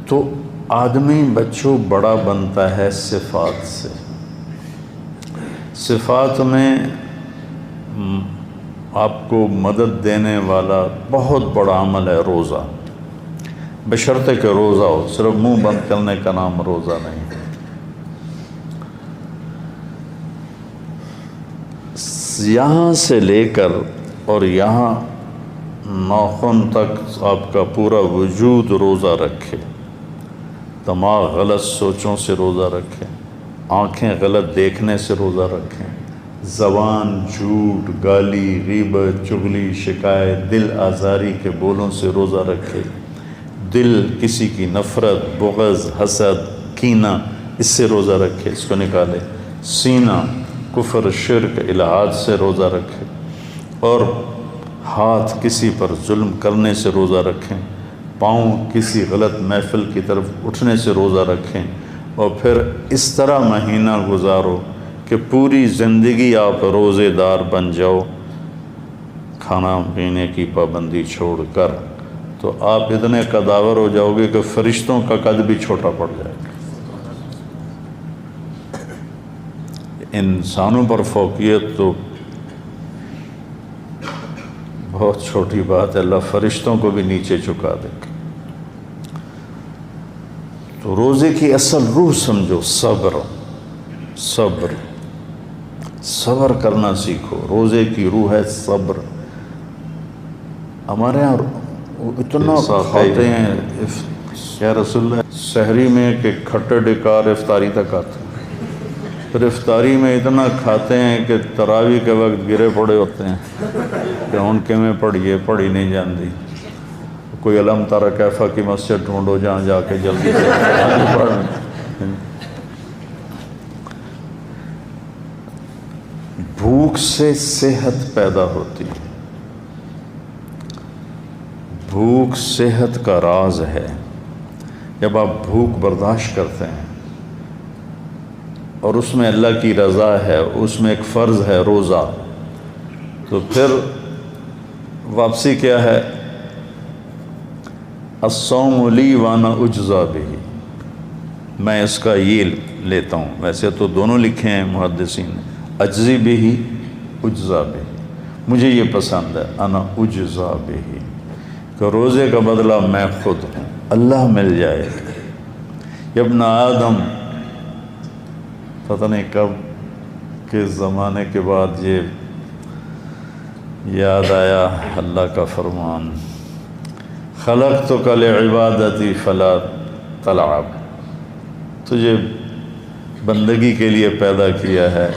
تو آدمی بچوں بڑا بنتا ہے صفات سے. صفات میں آپ کو مدد دینے والا بہت بڑا عمل ہے روزہ، بشرطے کہ روزہ ہو، صرف منہ بند کرنے کا نام روزہ نہیں. یہاں سے لے کر اور یہاں ناخن تک آپ کا پورا وجود روزہ رکھے، دماغ غلط سوچوں سے روزہ رکھے، آنکھیں غلط دیکھنے سے روزہ رکھیں، زبان جھوٹ، گالی، غیبت، چغلی، شکایت، دل آزاری کے بولوں سے روزہ رکھے، دل کسی کی نفرت، بغض، حسد، کینہ، اس سے روزہ رکھے، اس کو نکالے، سینہ کفر، شرک، الحاد سے روزہ رکھے، اور ہاتھ کسی پر ظلم کرنے سے روزہ رکھیں، پاؤں کسی غلط محفل کی طرف اٹھنے سے روزہ رکھیں، اور پھر اس طرح مہینہ گزارو کہ پوری زندگی آپ روزے دار بن جاؤ، کھانا پینے کی پابندی چھوڑ کر. تو آپ اتنے قداور ہو جاؤ گے کہ فرشتوں کا قد بھی چھوٹا پڑ جائے گا. انسانوں پر فوقیت تو بہت چھوٹی بات ہے، اللہ فرشتوں کو بھی نیچے جھکا دے گا. تو روزے کی اصل روح سمجھو، صبر. صبر صبر کرنا سیکھو. روزے کی روح ہے صبر. ہمارے یہاں اتنا کھاتے ہیں یا رسول اللہ سحری میں کہ کھٹے ڈکار افطاری تک آتے ہیں، پھر افطاری میں اتنا کھاتے ہیں کہ تراویح کے وقت گرے پڑے ہوتے ہیں کہ ان کے میں پڑھیے پڑھی نہیں جاندی. کوئی علم تارا کیفا کی مسجد ڈھونڈو جہاں جا کے جلدی سے پڑھ. بھوک سے صحت پیدا ہوتی ہے. بھوک صحت کا راز ہے. جب آپ بھوک برداشت کرتے ہیں اور اس میں اللہ کی رضا ہے، اس میں ایک فرض ہے روزہ، تو پھر واپسی کیا ہے؟ الصوم لی وانا اجزا بہ. میں اس کا یہ لیتا ہوں. ویسے تو دونوں لکھے ہیں محدثین نے، اجزی بہ، اجزا بہ. مجھے یہ پسند ہے انا اجزا بہ، کہ روزے کا بدلہ میں خود ہوں، اللہ مل جائے. ابن آدم، پتہ نہیں کب کے زمانے کے بعد یہ یاد آیا اللہ کا فرمان، خلقتک لعبادتی فلا تلعب. تجھے بندگی کے لیے پیدا کیا ہے،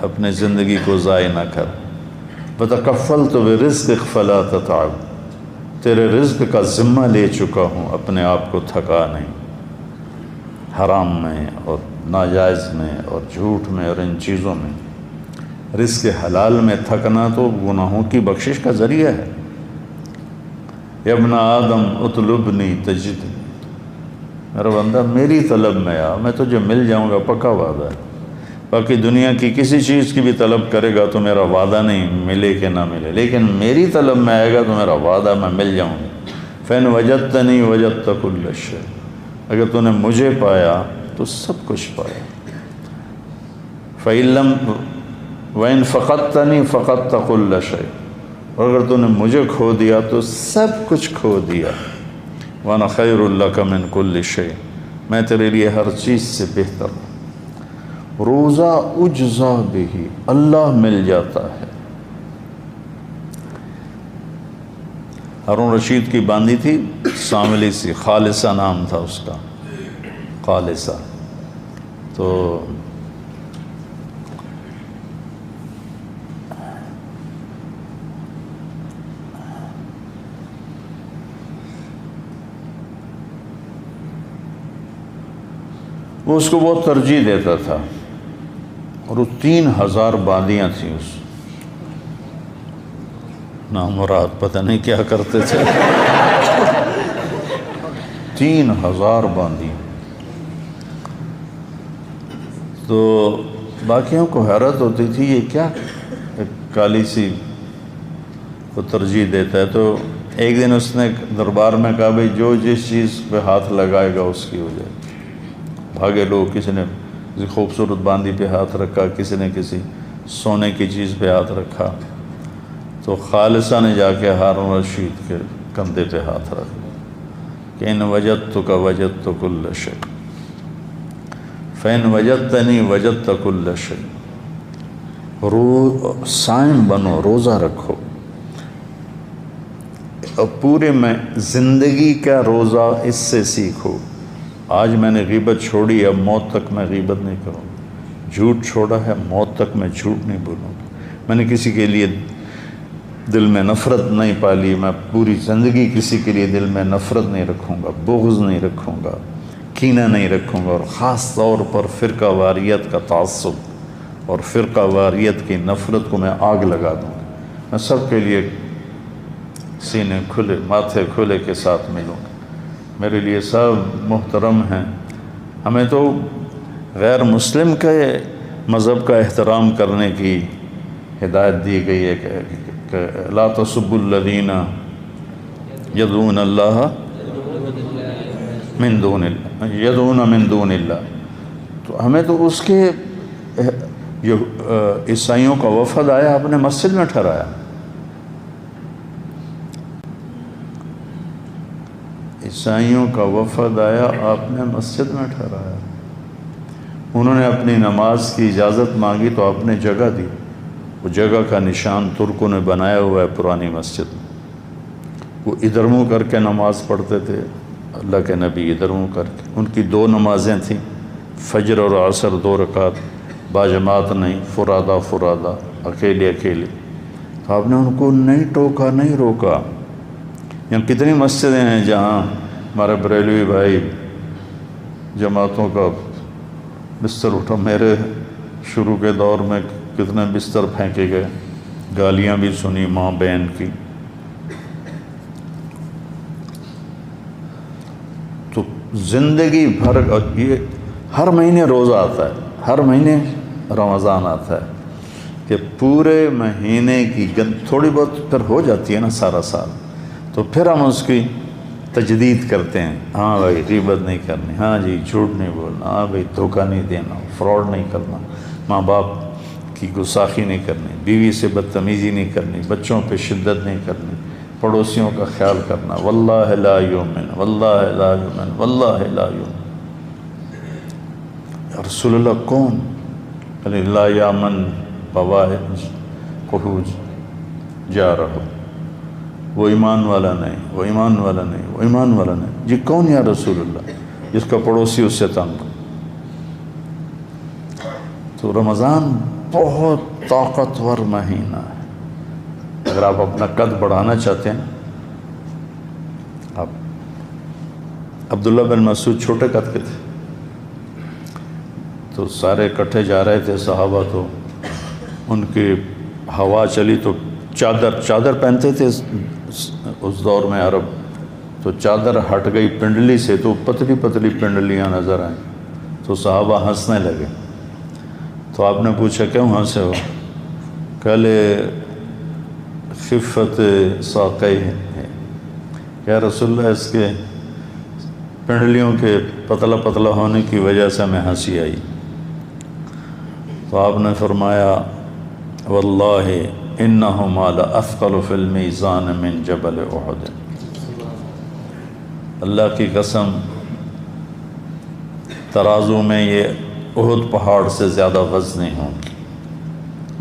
اپنے زندگی کو ضائع نہ کر. وتکفلت برزقک فلا تتعب. تیرے رزق کا ذمہ لے چکا ہوں، اپنے آپ کو تھکا نہیں. حرام میں اور ناجائز میں اور جھوٹ میں اور ان چیزوں میں. رزق حلال میں تھکنا تو گناہوں کی بخشش کا ذریعہ ہے. یا ابن آدم اطلبنی تجدنی، میرا بندہ میری طلب میں آ، میں تجھے مل جاؤں گا، پکا وعدہ ہے. باقی دنیا کی کسی چیز کی بھی طلب کرے گا تو میرا وعدہ نہیں ملے کہ نہ ملے، لیکن میری طلب میں آئے گا تو میرا وعدہ میں مل جاؤں گا. فَإِنْ وَجَدْتَنِي وَجَدْتَ كُلَّ شَيْءٍ. اگر تو نے مجھے پایا تو سب کچھ پایا. فَإِن لَمْ وَإِنْ فَقَدْتَنِي فَقَدْتَ كُلَّ شَيْءٍ. اور اگر تو نے مجھے کھو دیا تو سب کچھ کھو دیا. وَأَنَا خَيْرٌ لَكَ مِنْ كُلِّ شَيْءٍ. میں تیرے لیے ہر چیز سے بہتر ہوں. روزہ اجزا بہ، اللہ مل جاتا ہے. ہارون رشید کی باندھی تھی ساملی سی، خالصہ نام تھا اس کا، خالصہ. تو وہ اس کو بہت ترجیح دیتا تھا، اور وہ 3000 باندیاں تھیں. اس نامراد پتہ نہیں کیا کرتے تھے. 3000 باندیاں. تو باقیوں کو حیرت ہوتی تھی یہ کیا کالی سی کو ترجیح دیتا ہے. تو ایک دن اس نے دربار میں کہا بھائی جو جس چیز پہ ہاتھ لگائے گا اس کی ہو جائے گی۔ بھاگے لوگ، کسی نے کسی خوبصورت باندی پہ ہاتھ رکھا، کسی نے کسی سونے کی چیز پہ ہاتھ رکھا، تو خالصہ نے جا کے ہارون رشید کے کندھے پہ ہاتھ رکھ لیا کہ ان وجدتک وجدت کل شیء فإن وجدتنی وجدت کل شیء۔ صائم بنو، روزہ رکھو، اور پورے میں زندگی کا روزہ اس سے سیکھو۔ آج میں نے غیبت چھوڑی، اب موت تک میں غیبت نہیں کروں گا۔ جھوٹ چھوڑا ہے، موت تک میں جھوٹ نہیں بولوں گا۔ میں نے کسی کے لیے دل میں نفرت نہیں پالی، میں پوری زندگی کسی کے لیے دل میں نفرت نہیں رکھوں گا، بغض نہیں رکھوں گا، کینہ نہیں رکھوں گا، اور خاص طور پر فرقہ واریت کا تعصب اور فرقہ واریت کی نفرت کو میں آگ لگا دوں گا۔ میں سب کے لیے سینے کھلے، ماتھے کھلے کے ساتھ ملوں گا۔ میرے لیے سب محترم ہیں۔ ہمیں تو غیر مسلم کے مذہب کا احترام کرنے کی ہدایت دی گئی ہے کہ لا تسبوا الذین یدعون اللہ من دون اللہ، یدعون من دون اللہ۔ تو ہمیں تو اس کے عیسائیوں کا وفد آیا، اپنے مسجد میں ٹھہرایا۔ عیسائیوں کا وفد آیا، آپ نے مسجد میں ٹھہرایا۔ انہوں نے اپنی نماز کی اجازت مانگی تو آپ نے جگہ دی۔ وہ جگہ کا نشان ترکوں نے بنایا ہوا ہے پرانی مسجد میں۔ وہ ادھر منہ کر کے نماز پڑھتے تھے، اللہ کے نبی ادھر منہ کر کے۔ ان کی 2 نمازیں تھیں، فجر اور عصر 2 رکعت، باجماعت نہیں، فرادہ اکیلے اکیلے۔ تو آپ نے ان کو نہیں ٹوکا، نہیں روکا۔ یہاں کتنی مسجدیں ہیں جہاں ہمارے بریلوی بھائی جماعتوں کا بستر اٹھا۔ میرے شروع کے دور میں کتنے بستر پھینکے گئے، گالیاں بھی سنی ماں بہن کی۔ تو زندگی بھر، یہ ہر مہینے روزہ آتا ہے، ہر مہینے رمضان آتا ہے، کہ پورے مہینے کی تھوڑی بہت پھر ہو جاتی ہے نا سارا سال، تو پھر ہم اس کی تجدید کرتے ہیں۔ ہاں بھائی غیبت نہیں کرنی، ہاں جی جھوٹ نہیں بولنا، ہاں بھائی دھوکہ نہیں دینا، فراڈ نہیں کرنا، ماں باپ کی گستاخی نہیں کرنی، بیوی سے بدتمیزی نہیں کرنی، بچوں پہ شدت نہیں کرنی، پڑوسیوں کا خیال کرنا۔ واللہ لا یؤمن، واللہ لا یؤمن، واللہ لا یؤمن۔ یا رسول اللہ کون؟ لا یامن بوائقہ جارہ، وہ ایمان والا نہیں، وہ ایمان والا نہیں، وہ ایمان والا نہیں۔ جی کون یا رسول اللہ؟ جس کا پڑوسی اس سے تنگ۔ تو رمضان بہت طاقتور مہینہ ہے۔ اگر آپ اپنا قد بڑھانا چاہتے ہیں، آپ عبداللہ بن مسعود چھوٹے قد کے تھے، تو سارے اکٹھے جا رہے تھے صحابہ، تو ان کی ہوا چلی تو چادر پہنتے تھے اس دور میں عرب، تو چادر ہٹ گئی پنڈلی سے، تو پتلی پتلی پنڈلیاں نظر آئیں، تو صحابہ ہنسنے لگے۔ تو آپ نے پوچھا کیوں ہنسے ہو؟ کہلے خفت ساقی ہے، کہ رسول اللہ اس کے پنڈلیوں کے پتلا پتلا ہونے کی وجہ سے ہمیں ہنسی آئی۔ تو آپ نے فرمایا واللہ انہما لاثقل فی المیزان من جبل احد، اللہ کی قسم ترازو میں یہ احد پہاڑ سے زیادہ وزنی ہوں گی۔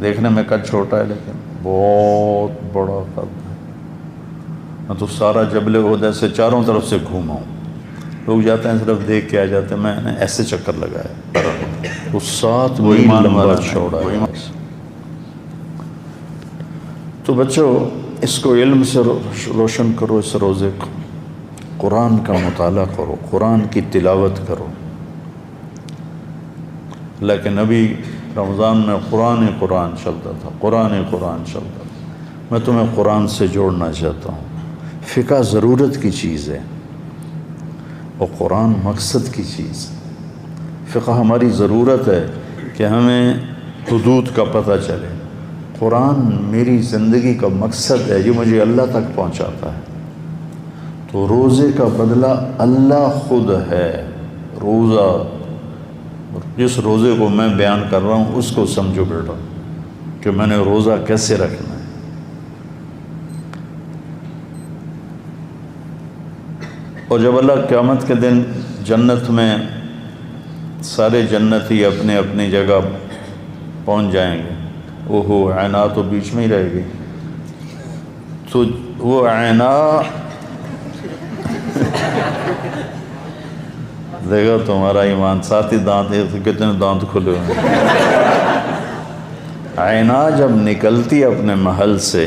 دیکھنے میں قد چھوٹا ہے لیکن بہت بڑا قد ہے۔ میں تو سارا جبل احد ایسے چاروں طرف سے گھوما ہوں۔ لوگ جاتے ہیں صرف دیکھ کے آ جاتے ہیں، میں نے ایسے چکر لگایا۔ وہ 7 میل لمبا چوڑا ہے۔ تو بچوں اس کو علم سے روشن کرو، اس روزے کو قرآن کا مطالعہ کرو، قرآن کی تلاوت کرو۔ لیکن نبی رمضان میں قرآن چلتا تھا، قرآن چلتا تھا۔ میں تمہیں قرآن سے جوڑنا چاہتا ہوں۔ فقہ ضرورت کی چیز ہے اور قرآن مقصد کی چیز۔ فقہ ہماری ضرورت ہے کہ ہمیں حدود کا پتہ چلے۔ قرآن میری زندگی کا مقصد ہے، جو مجھے اللہ تک پہنچاتا ہے۔ تو روزے کا بدلہ اللہ خود ہے۔ روزہ، جس روزے کو میں بیان کر رہا ہوں اس کو سمجھو بیٹا کہ میں نے روزہ کیسے رکھنا ہے۔ اور جب اللہ قیامت کے دن جنت میں سارے جنتی اپنے اپنی جگہ پہنچ جائیں گے، وہ عینا تو بیچ میں ہی رہے گی، تو وہ عینا دیکھا تمہارا ایمان، ساتھ ہی دانت ہے تو کتنے دانت کھلے ہوئے۔ عینا جب نکلتی اپنے محل سے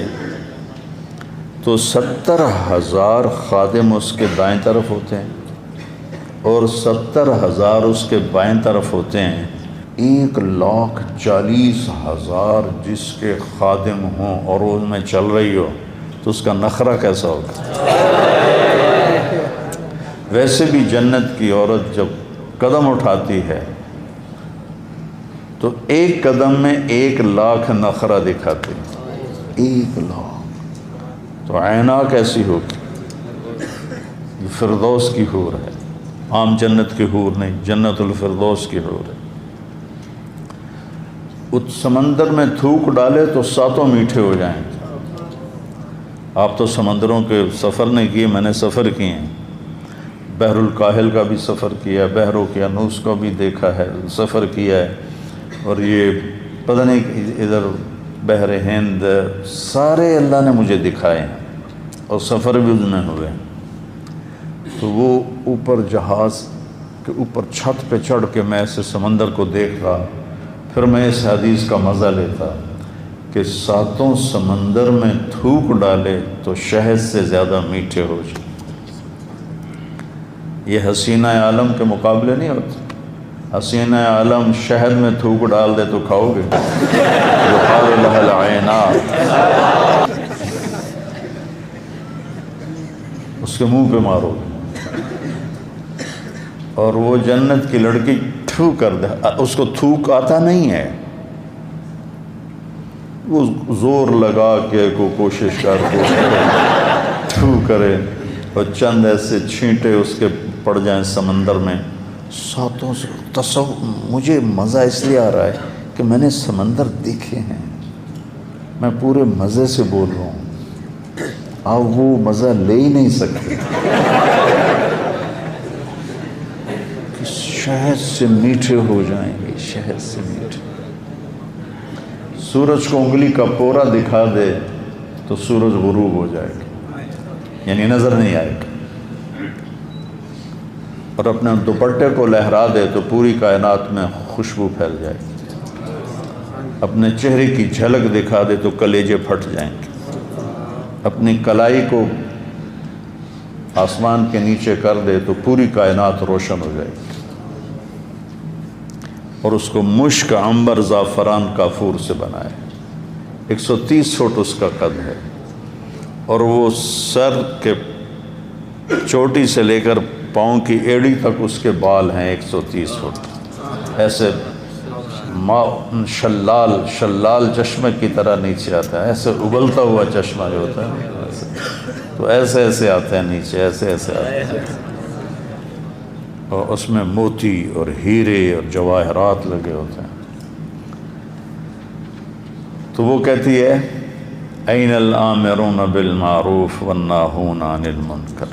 تو 70,000 خادم اس کے دائیں طرف ہوتے ہیں اور 70,000 اس کے بائیں طرف ہوتے ہیں۔ 1,40,000 جس کے خادم ہوں اور وہ میں چل رہی ہو تو اس کا نخرہ کیسا ہوگا؟ ویسے بھی جنت کی عورت جب قدم اٹھاتی ہے تو ایک قدم میں 1,00,000 نخرہ دکھاتی ہے، 1,00,000۔ تو عینا کیسی ہوگی؟ فردوس کی حور ہے، عام جنت کی حور نہیں، جنت الفردوس کی حور ہے۔ اس سمندر میں تھوک ڈالے تو 7 میٹھے ہو جائیں گے۔ آپ تو سمندروں کے سفر نہیں کیے، میں نے سفر کیے ہیں، بحر الکاہل کا بھی سفر کیا ہے، بحر اوقیانوس کو بھی دیکھا ہے، سفر کیا ہے، اور یہ پتہ نہیں ادھر بحر ہند، سارے اللہ نے مجھے دکھائے ہیں اور سفر بھی اس میں ہوئے ہیں۔ تو وہ اوپر جہاز کے اوپر چھت پہ چڑھ کے میں ایسے سمندر کو دیکھ رہا، پھر میں اس حدیث کا مزہ لیتا کہ 7 سمندر میں تھوک ڈالے تو شہد سے زیادہ میٹھے ہو جائے۔ یہ حسینہ عالم کے مقابلے نہیں ہوتے۔ حسینہ عالم شہد میں تھوک ڈال دے تو کھاؤ گے؟ یقال لها العینات، اس کے منہ پہ مارو گے۔ اور وہ جنت کی لڑکی تھو کر دے، اس کو تھوک آتا نہیں ہے، وہ زور لگا کے کوشش کر کے تھو کرے اور چند ایسے چھینٹے اس کے پڑ جائیں سمندر میں۔ 7 سے مجھے مزہ اس لیے آ رہا ہے کہ میں نے سمندر دیکھے ہیں، میں پورے مزے سے بول رہا ہوں، آپ وہ مزہ لے ہی نہیں سکتے۔ شہد سے میٹھے ہو جائیں گے، شہد سے میٹھے۔ سورج کو انگلی کا پورا دکھا دے تو سورج غروب ہو جائے گا، یعنی نظر نہیں آئے گا، اور اپنے دوپٹے کو لہرا دے تو پوری کائنات میں خوشبو پھیل جائے گی، اپنے چہرے کی جھلک دکھا دے تو کلیجے پھٹ جائیں گے، اپنی کلائی کو آسمان کے نیچے کر دے تو پوری کائنات روشن ہو جائے گی، اور اس کو مشک، عنبر، زعفران، کافور سے بنائے۔ 130 فٹ اس کا قد ہے، اور وہ سر کے چوٹی سے لے کر پاؤں کی ایڑی تک اس کے بال ہیں 130 فٹ، ایسے شلال چشمے کی طرح نیچے آتا ہے، ایسے ابلتا ہوا چشمہ جو ہوتا ہے تو ایسے ایسے آتے ہیں نیچے، ایسے ایسے آتے ہیں، اور اس میں موتی اور ہیرے اور جواہرات لگے ہوتے ہیں۔ تو وہ کہتی ہے این الآمرون بالمعروف والناہون عن المنکر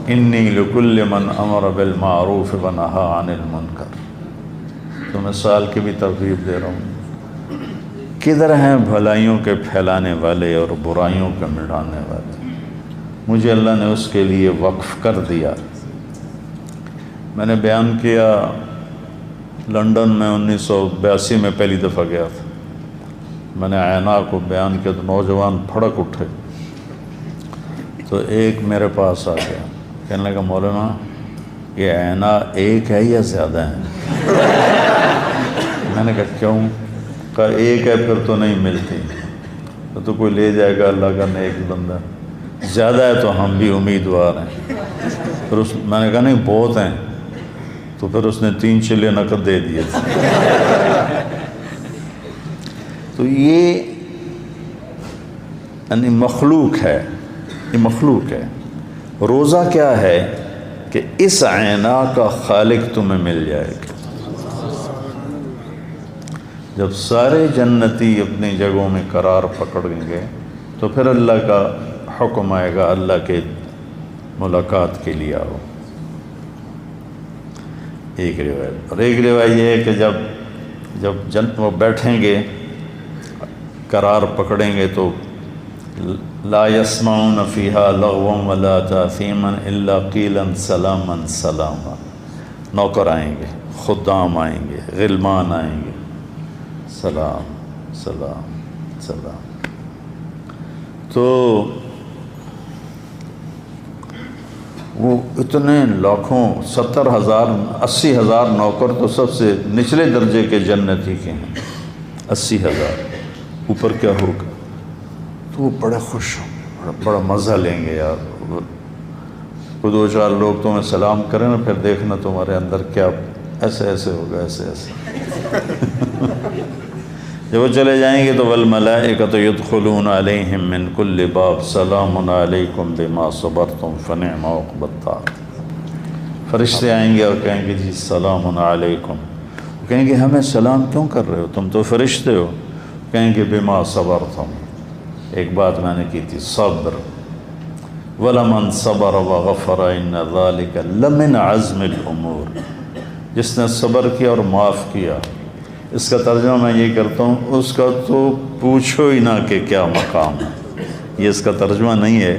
انی لکل من امر بالمعروف ونہا عن المنکر۔ تو مثال کی بھی ترغیب دے رہا ہوں، کدھر ہیں بھلائیوں کے پھیلانے والے اور برائیوں کے مٹانے والے؟ مجھے اللہ نے اس کے لیے وقف کر دیا۔ میں نے بیان کیا لنڈن میں 1982 میں پہلی دفعہ گیا تھا، میں نے عینا کو بیان کیا تو نوجوان پھڑک اٹھے، تو ایک میرے پاس آ گیا، کہنے لگا مولانا یہ عینا ایک ہے یا زیادہ ہیں؟ میں نے کہا کیوں؟ کہا ایک ہے پھر تو نہیں ملتی، تو کوئی لے جائے گا اللہ کا نیک بندہ، زیادہ ہے تو ہم بھی امیدوار ہیں۔ پھر میں نے کہا نہیں بہت ہیں، تو پھر اس نے 3 چلے نقد دے دیے تھے۔ تو یہ یعنی مخلوق ہے، یہ مخلوق ہے، روزہ کیا ہے کہ اس عینا کا خالق تمہیں مل جائے گا۔ جب سارے جنتی اپنی جگہوں میں قرار پکڑیں گے تو پھر اللہ کا حکم آئے گا، اللہ کے ملاقات کے لیے آؤ۔ ایک روایت، اور ایک روایت یہ ہے کہ جب وہ بیٹھیں گے قرار پکڑیں گے تو لا يسمعون فيها لغوا ولا تاثیما الا قیلا سلاما سلاما، نوکر آئیں گے، خدام آئیں گے، غلمان آئیں گے، سلام سلام سلام۔ تو وہ اتنے لاکھوں 70,000 80,000 نوکر تو سب سے نچلے درجے کے جنتی کے ہیں، 80,000، اوپر کیا ہوگا؟ تو وہ بڑے خوش ہوں، بڑا مزہ لیں گے یار۔ کوئی 2-4 لوگ تمہیں سلام کریں نا، پھر دیکھنا تمہارے اندر کیا ایسے ایسے ہوگا، ایسے ایسے۔ جب وہ چلے جائیں گے تو والملائکۃ یدخلون علیہم من کل باب سلام علیکم بما صبرتم فنعم عقبی الدار۔ فرشتے آئیں گے اور کہیں گے جی سلام علیکم، وہ کہیں گے ہمیں سلام کیوں کر رہے ہو، تم تو فرشتے ہو۔ کہیں گے بما صبرتم، ایک بات میں نے کی تھی، صبر، وَلَمَنْ صَبَرَ وَغَفَرَ إِنَّ ذَلِكَ لَمِنْ عَزْمِ الْأُمُورِ، جس نے صبر کیا اور معاف کیا۔ اس کا ترجمہ میں یہ کرتا ہوں، اس کا تو پوچھو ہی نہ کہ کیا مقام ہے۔ یہ اس کا ترجمہ نہیں ہے،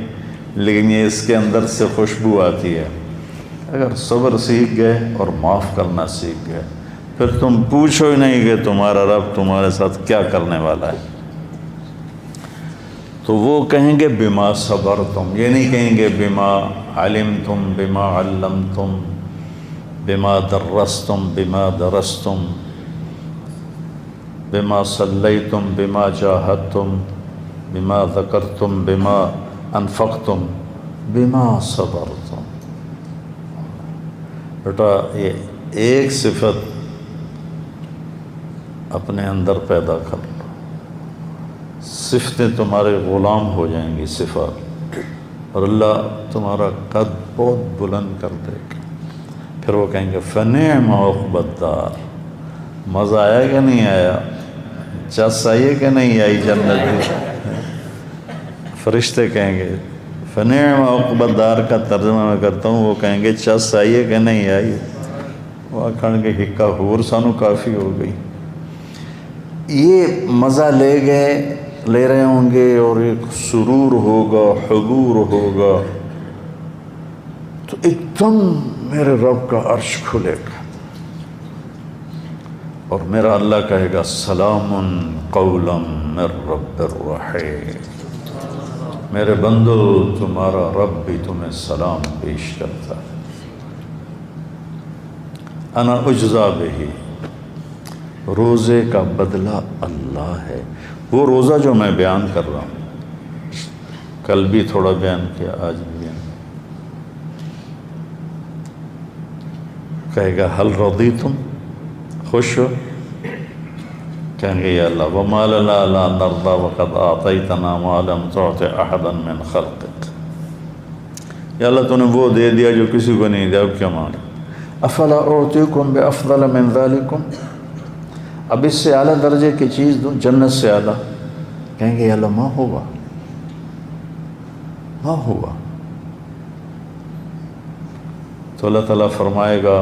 لیکن یہ اس کے اندر سے خوشبو آتی ہے۔ اگر صبر سیکھ گئے اور معاف کرنا سیکھ گئے، پھر تم پوچھو ہی نہیں کہ تمہارا رب تمہارے ساتھ کیا کرنے والا ہے۔ تو وہ کہیں گے بما صبرتم، یہ نہیں کہیں گے بما علمتم، بما علمتم، بما درستم، بما درستم، بما صلیتم، بما جاہدتم، بما ذکرتم، بما انفقتم، بما صبرتم۔ بیٹا یہ ایک صفت اپنے اندر پیدا کر لو، صفتیں تمہارے غلام ہو جائیں گی صفات، اور اللہ تمہارا قد بہت بلند کر دے گا۔ پھر وہ کہیں گے فنعم عقبی الدار، مزہ آیا کہ نہیں آیا، چس آئی کہ نہیں آئی جنت میں۔ فرشتے کہیں گے فنعم عقبی الدار کا ترجمہ میں کرتا ہوں، وہ کہیں گے چس آئی کہ نہیں آئی، وہ آکھن کے ہکا ہور سانو کافی ہو گئی۔ یہ مزہ لے رہے ہوں گے، اور ایک سرور ہوگا، حضور ہوگا، تو ایک دم میرے رب کا عرش کھلے گا، اور میرا اللہ کہے گا سلام قولا من رب الرحیم، میرے بندو تمہارا رب بھی تمہیں سلام پیش کرتا ہے۔ انا اجزا بہ، روزے کا بدلہ اللہ ہے۔ وہ روزہ جو میں بیان کر رہا ہوں، کل بھی تھوڑا بیان کیا، آج بھی بیان، کہے گا حل رضیتم، خوش ہو؟ کہیں گے یا اللہ وما لنا لا نرضى وقد اعطیتنا ما لم تعط احدا من خلقک، یا اللہ تو نے وہ دے دیا جو کسی کو نہیں دیا، اب کیا مانگے؟ افلا اعطیکم بافضل من ذلکم، اب اس سے اعلیٰ درجے کی چیز دوں، جنت سے اعلیٰ؟ کہیں گے یا اللہ ما ہوا، ما ہوا۔ تو اللہ تعالیٰ فرمائے گا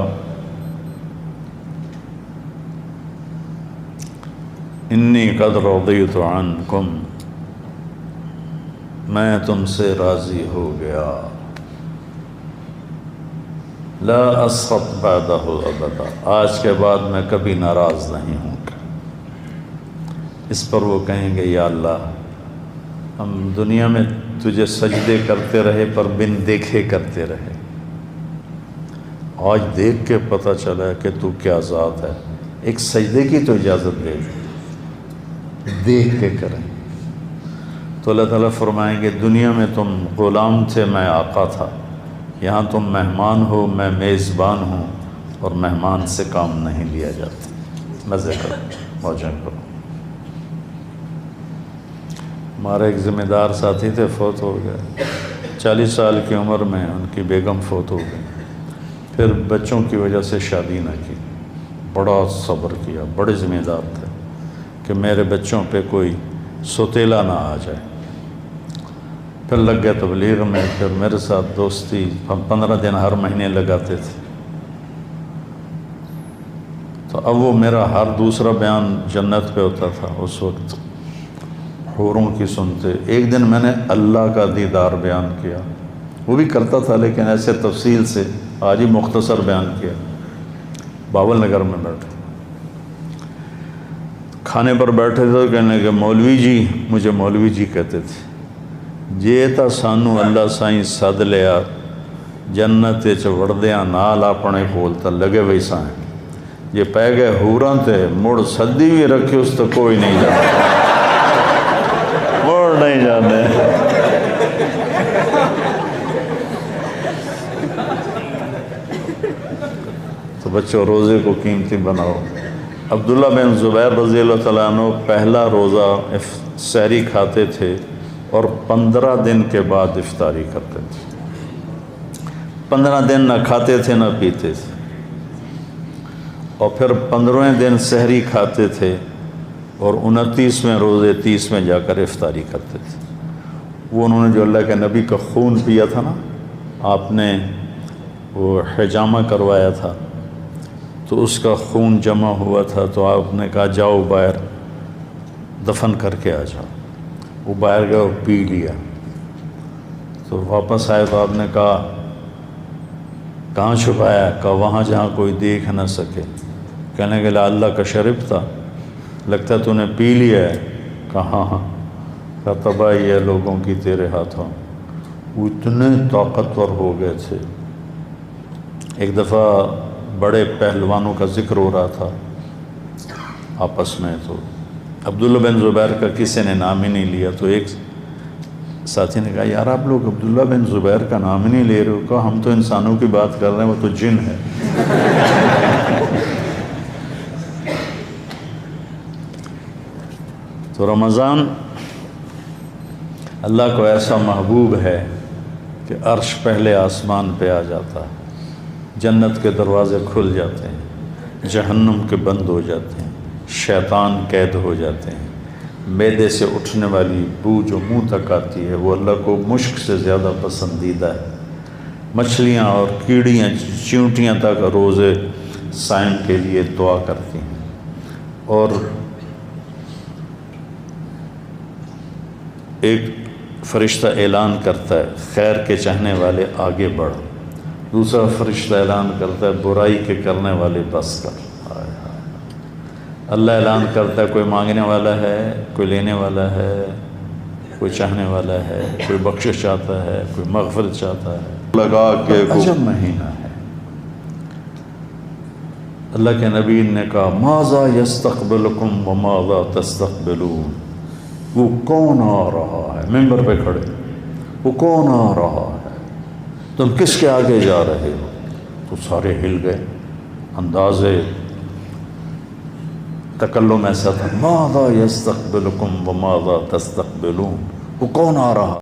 انی قد رضیت عنکم، میں تم سے راضی ہو گیا، لا اسخط بعدہ ابدا، آج کے بعد میں کبھی ناراض نہیں ہوں گا۔ اس پر وہ کہیں گے یا اللہ ہم دنیا میں تجھے سجدے کرتے رہے پر بن دیکھے کرتے رہے، آج دیکھ کے پتہ چلا کہ تو کیا ذات ہے، ایک سجدے کی تو اجازت دے دے، دیکھ کے کریں۔ تو اللہ تعالیٰ فرمائیں گے دنیا میں تم غلام تھے، میں آقا تھا، یہاں تم مہمان ہو، میں میزبان ہوں، اور مہمان سے کام نہیں لیا جاتا، مزے کرو، موجیں کرو۔ ہمارے ایک ذمہ دار ساتھی تھے، فوت ہو گئے، 40 سال کی عمر میں ان کی بیگم فوت ہو گئی، پھر بچوں کی وجہ سے شادی نہ کی، بڑا صبر کیا، بڑے ذمہ دار تھے کہ میرے بچوں پہ کوئی سوتیلا نہ آ جائے۔ پھر لگ گئے تبلیغ میں، پھر میرے ساتھ دوستی، ہم 15 دن ہر مہینے لگاتے تھے۔ تو اب وہ میرا ہر دوسرا بیان جنت پہ ہوتا تھا اس وقت، حوروں کی سنتے۔ ایک دن میں نے اللہ کا دیدار بیان کیا، وہ بھی کرتا تھا لیکن ایسے تفصیل سے، آج ہی مختصر بیان کیا۔ باول نگر میں بیٹھے، کھانے پر بیٹھے تھے، کہنے کہ مولوی جی، مجھے مولوی جی کہتے تھے، جے تا سانو اللہ سائیں سد لیا جنت چ وڑدیاں نال اپنے کول تا لگے ویسا ہیں، یہ پہ گئے حوراں تے مڑ سدی بھی رکھے اس تو کوئی نہیں جانا، مڑ نہیں جانے۔ تو بچوں روزے کو قیمتی بناؤ۔ عبداللہ بن زبیر رضی اللہ تعالیٰ عنہ پہلا روزہ سحری کھاتے تھے اور 15 دن کے بعد افطاری کرتے تھے۔ 15 دن نہ کھاتے تھے نہ پیتے تھے، اور پھر 15ویں دن سحری کھاتے تھے اور 29ویں روزے 30 میں جا کر افطاری کرتے تھے۔ وہ انہوں نے جو اللہ کے نبی کا خون پیا تھا نا، آپ نے وہ حجامہ کروایا تھا، تو اس کا خون جمع ہوا تھا، تو آپ نے کہا جاؤ باہر دفن کر کے آ جاؤ۔ وہ باہر گئے اور پی لیا، تو واپس آئے تو آپ نے کہا کہاں چھپایا؟ کہا وہاں جہاں کوئی دیکھ نہ سکے۔ کہنے کے لئے اللہ کا شرب تھا، لگتا ہے تو نے پی لیا ہے؟ کہا ہاں۔ کہا تباہی ہے لوگوں کی تیرے ہاتھوں۔ وہ اتنے طاقتور ہو گئے تھے۔ ایک دفعہ بڑے پہلوانوں کا ذکر ہو رہا تھا آپس میں، تو عبداللہ بن زبیر کا کسی نے نام ہی نہیں لیا، تو ایک ساتھی نے کہا یار آپ لوگ عبداللہ بن زبیر کا نام ہی نہیں لے رہے ہو۔ کہا ہم تو انسانوں کی بات کر رہے ہیں، وہ تو جن ہے۔ تو رمضان اللہ کو ایسا محبوب ہے کہ عرش پہلے آسمان پہ آ جاتا ہے، جنت کے دروازے کھل جاتے ہیں، جہنم کے بند ہو جاتے ہیں، شیطان قید ہو جاتے ہیں، معدے سے اٹھنے والی بو جو منہ تک آتی ہے وہ اللہ کو مشک سے زیادہ پسندیدہ ہے۔ مچھلیاں اور کیڑیاں چیونٹیاں تک روزے صائم کے لیے دعا کرتی ہیں، اور ایک فرشتہ اعلان کرتا ہے خیر کے چاہنے والے آگے بڑھ، دوسرا فرشتہ اعلان کرتا ہے برائی کے کرنے والے بس کر۔ اللہ اعلان کرتا ہے کوئی مانگنے والا ہے، کوئی لینے والا ہے، کوئی چاہنے والا ہے، کوئی بخشش چاہتا ہے، کوئی مغفرت چاہتا ہے۔ لگا کے عجب مہینہ ہے۔ اللہ کے نبی نے کہا ماذا یستقبلکم وماذا تستقبلون، وہ کون آ رہا ہے؟ ممبر پہ کھڑے، وہ کون آ رہا ہے؟ تم کس کے آگے جا رہے ہو؟ تو سارے ہل گئے، اندازے تکلم ایسا تھا ماذا یستقبلکم وماذا تستقبلون، وہ کون آ رہا؟